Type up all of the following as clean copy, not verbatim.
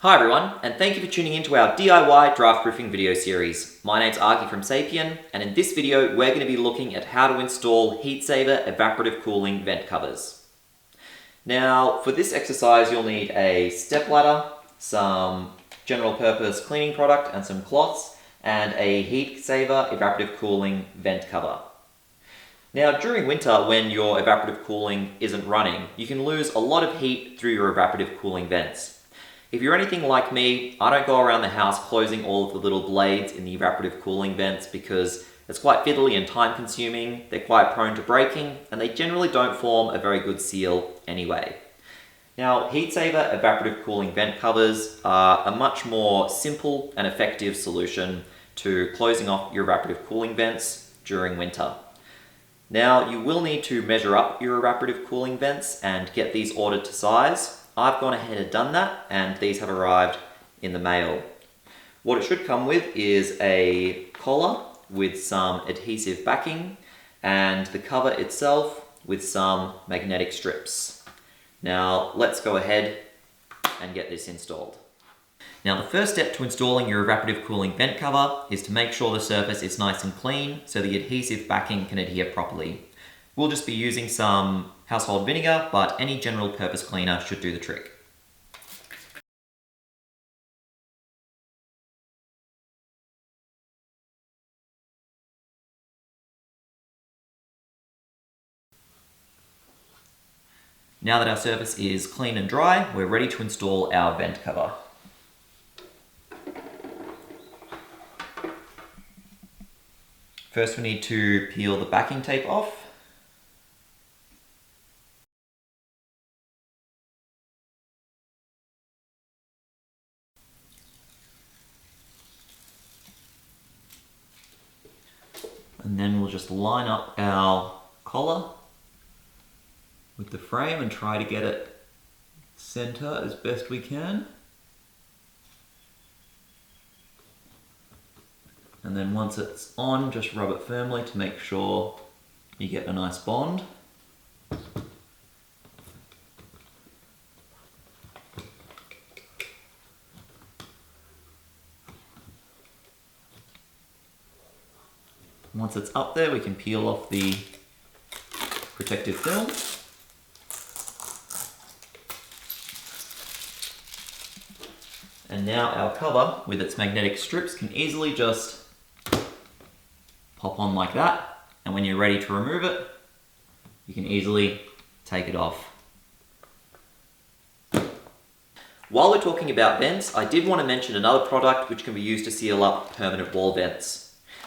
Hi everyone, and thank you for tuning into our DIY draft proofing video series. My name's Arky from Sapien, and in this video we're going to be looking at how to install heat-saver evaporative cooling vent covers. Now, for this exercise you'll need a step ladder, some general purpose cleaning product and some cloths, and a heat-saver evaporative cooling vent cover. Now, during winter when your evaporative cooling isn't running, you can lose a lot of heat through your evaporative cooling vents. If you're anything like me, I don't go around the house closing all of the little blades in the evaporative cooling vents because it's quite fiddly and time consuming, they're quite prone to breaking, and they generally don't form a very good seal anyway. Now, heat-saver evaporative cooling vent covers are a much more simple and effective solution to closing off your evaporative cooling vents during winter. Now, you will need to measure up your evaporative cooling vents and get these ordered to size. I've gone ahead and done that, and these have arrived in the mail. What it should come with is a collar with some adhesive backing and the cover itself with some magnetic strips. Now let's go ahead and get this installed. Now the first step to installing your evaporative cooling vent cover is to make sure the surface is nice and clean so the adhesive backing can adhere properly. We'll just be using some household vinegar, but any general purpose cleaner should do the trick. Now that our surface is clean and dry, we're ready to install our vent cover. First we need to peel the backing tape off. And then we'll just line up our collar with the frame and try to get it center as best we can. And then once it's on, just rub it firmly to make sure you get a nice bond. Once it's up there, we can peel off the protective film. And now our cover with its magnetic strips can easily just pop on like that. And when you're ready to remove it, you can easily take it off. While we're talking about vents, I did want to mention another product which can be used to seal up permanent wall vents.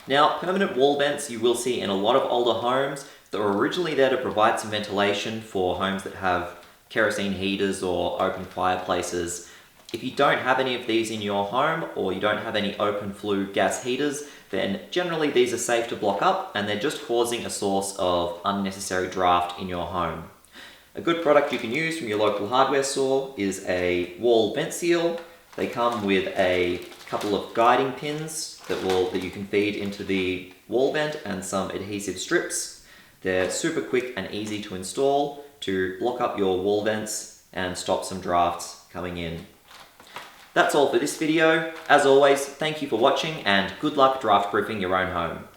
Now, permanent wall vents you will see in a lot of older homes that were originally there to provide some ventilation for homes that have kerosene heaters or open fireplaces. If you don't have any of these in your home or you don't have any open flue gas heaters, then generally these are safe to block up and they're just causing a source of unnecessary draft in your home. A good product you can use from your local hardware store is a wall vent seal. They come with a couple of guiding pins that you can feed into the wall vent and some adhesive strips. They're super quick and easy to install to lock up your wall vents and stop some drafts coming in. That's all for this video. As always, thank you for watching and good luck draft proofing your own home.